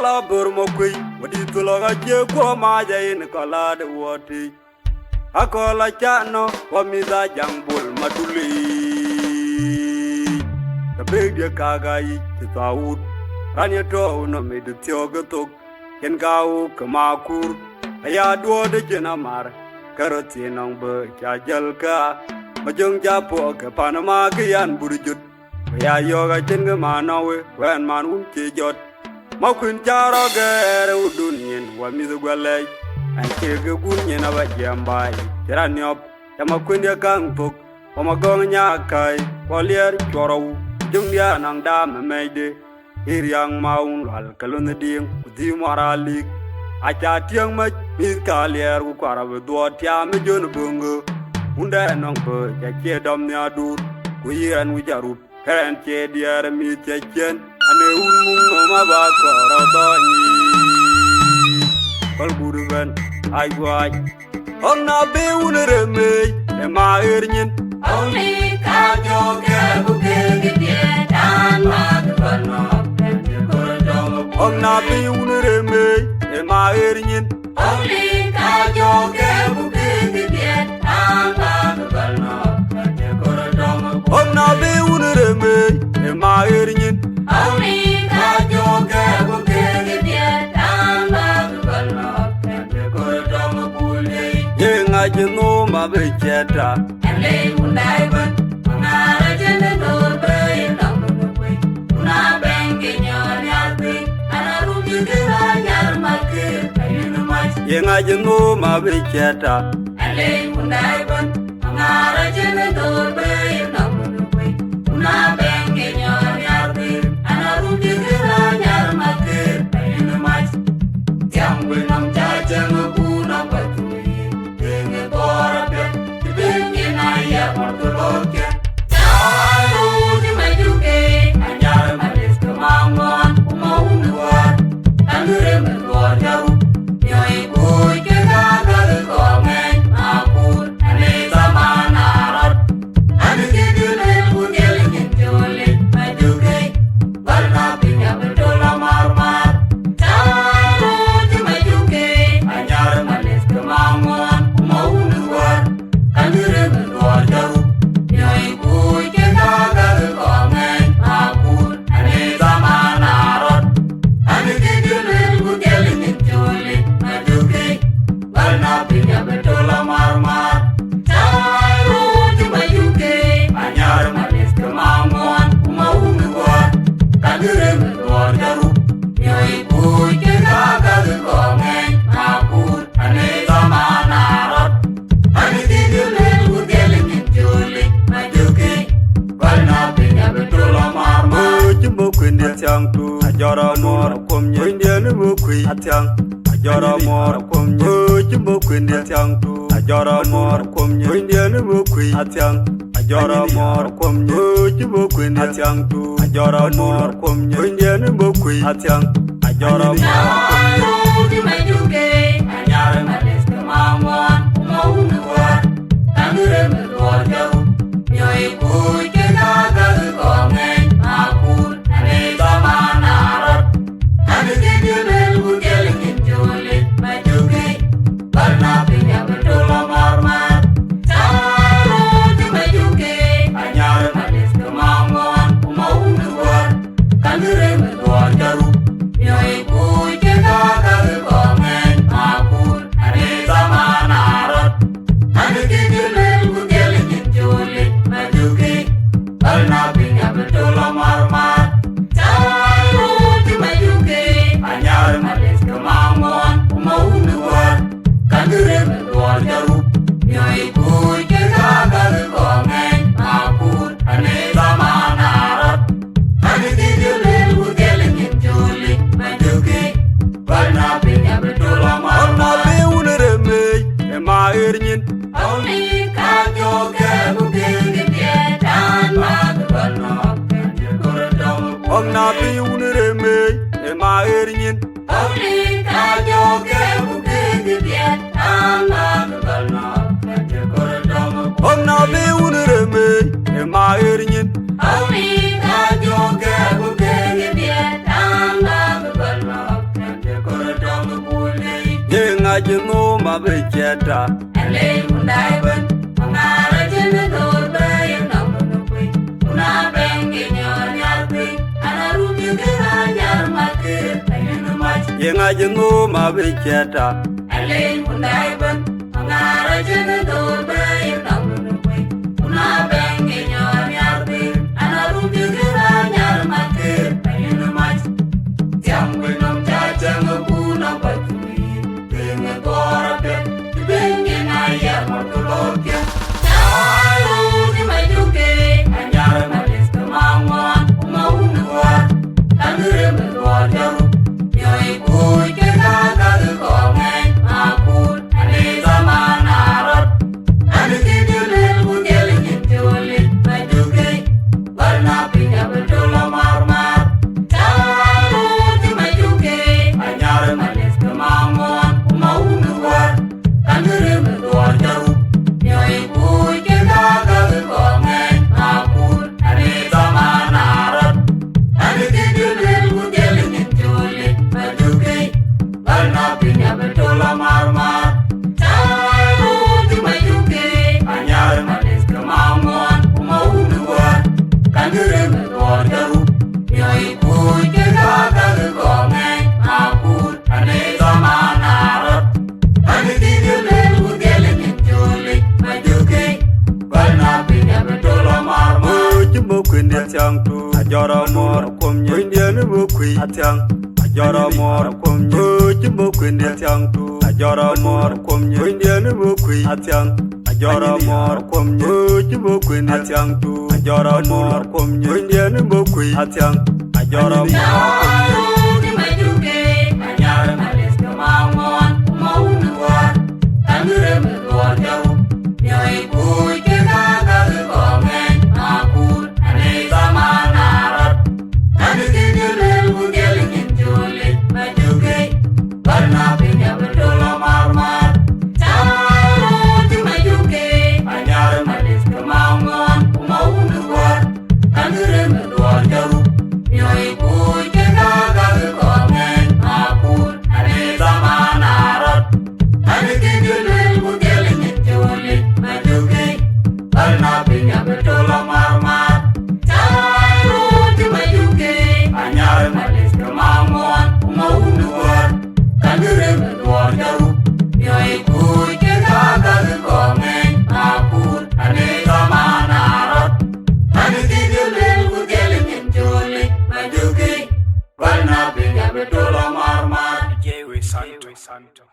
la burmo kui wadi tuloga je ko ma jain kala de woti akola chano wa miza jangbul maduli the big de kagai tawut ranya to no me de tiogatok ken gau kamakur aya do de jenamar karoti nong be jajal ka majung japo ke panama ke yan burjut ya yoga jenga manawe wen man un ke jot ma kun jaro gere udunyen wa mizu gwalay an ke ge gunyen aba jambai tiranyop tama kun ya kang tok wa magong nya kai kwalier chorow jung ya nang da meide iriang maun wal kalon ding di moralik acha tiang ma mis kalier ku kwara do tia me jon bungo unda nong be ya ke dom nya dur ku yiran wi jarup Karen che diar mi che chen ane un mung no ma ba ko ro do ni kol burban ai wai on na be un re me e ma ernyin only ka jo ke bu ke ge tan ma ko no ko do on na be un re me e ma ernyin only ka jo ke bu ke ge tan ma ko no on na be un re me e ma ernyin only ka jo ke bu ke ge tan ma ko no ko do bule ye nga jino ma be cheta le undai ban na ra jene do be ndam no kwe na benge nyor ya be ana ru ji ke ra nyar ma ke ayun ma ye nga jino ma be cheta le undai ban na ra jene do be ndam no kwe na benge nyor ya be ana ru ji ke ra nyar ma ke ayun ma tiam be nam cha jang bu na pa tu ye benge bor be benge na ya por tu lo ke charu ji ma ju ke anyar ma les ko ma ngon mo un wa tanure me go jaru yoi bu ke ga ga ko ngai ma pur ane zamana rat ane ke de le bu ke le ke jole ma ju ke bal na pinya bedola mar mar charu ji ma ju ke anyar ma les ko ma ngon mo un wa tanure me go jaru yoi bu ke ga ga ko ngai ma pur ane zamana rat ane ke de le bu ke le ke jole ma ju ke bal na pinya bedola mar mar charu ji ma ju ke anyar ma les ko ma ngon mo un wa tanure me go jaru yoi bu ke ga ga ko ngai ma pur ane zamana rat ane ke de le bu ke le ke jole ma ju ke bal na pinya bedola mar mar chimbo kwende tiang tu ajara mor kom nye kwende ne mo kwi atiang ajara mor kom nye chimbo kwende tiang tu ajara mor kom nye kwende ne mo kwi atiang ajara mor kom nye chimbo kwende tiang tu ajara mor kom nye kwende ne mo kwi atiang ajara mor kom nye charu ji ma ju ke anyar ma les ko ma ngon mo un wa tanure me go jaru yoi bu ke ga ga ko ngai ma pur ane zamana rat ane ke de le bu ke le ke jole ma ju ke bal na pinya bedola mar mar charu ji ma ju ke anyar ma les ko ma ngon mo un wa tanure me go jaru yoi bu ke ga ga ko ngai ma pur ane zamana rat ane ke de le bu ke le ke jole ma ju ke bal na pinya bedola mar mar charu ji ma ju ke anyar ma les ko ma ngon mo un wa tanure me go jaru yoi bu ke ga ga ko ngai ma pur ane zamana rat ane ke de le bu ke le ke jole ma ju ke bal na pinya bedola mar on na mar be un re me e ma ernyin only ka jo ke bu ke ge tan ma ko no ko do on na be un re me e ma ernyin only ka jo ke bu ke ge tan ma ko no ko do on na be un re me e ma ernyin only ka jo ke bu ke ge tan ma ko no jinu ma be cheta ale undai ban ngara jene dor bay nam no kwe una bengi nyor nyar kwe ana ruti gira nyar makir ayun mach yenga jinu ma be cheta ale undai ban ngara jene dor bay nam no kwe una bengi nyor nyar kwe ana ruti gira nyar makir ayun mach tiam kwe nam cha chang bu na patui bengi dor pe bengi na ya motolokia chalu di majuke anyar malis kemangwan umaunuwa tanure menduar jaru yoi kuy ke gagal kongen makut ane zaman arot ane tidulil bugel nyintulit majuke warna pinya betul marmar chalu di majuke anyar malis kemangwan umaunuwa tanure menduar jaru yoi kuy ke gagal kongen makut ane zaman arot ane tidulil bugel nyintulit majuke warna pinya betul marmar chalu di majuke anyar malis kemangwan umaunuwa tanure menduar jaru yoi kuy ke gagal kongen makut ane zaman arot ane tidulil bugel nyintulit majuke warna pinya betul marmar chimo kwende tiang tu ajara mor kom nyinde ne mo kwi atiang ajara mor kom nyi chimo kwende tiang tu ajara mor kom nyinde ne mo kwi atiang ajara mor kom nyi chimo kwende tiang tu ajara mor kom nyinde ne mo kwi atiang ajara mor chalu di majuke anyar malis kemangwan umaunuwa tanure menduar jaru yoi kuy ke gagal kongen makut ane zaman arot ane tidulil bugel nyintulit majuke warna pinya betul marmar chalu di majuke anyar malis kemangwan umaunuwa tanure menduar jaru yoi kuy ke gagal kongen makut ane zaman arot ane tidulil bugel nyintulit majuke warna pinya betul marmar chalu di majuke anyar malis kemangwan umaunuwa tanure menduar jaru yoi kuy ke gagal kongen makut ane zaman arot ane tidulil bugel nyintulit majuke warna pinya betul marmar Jewe Santo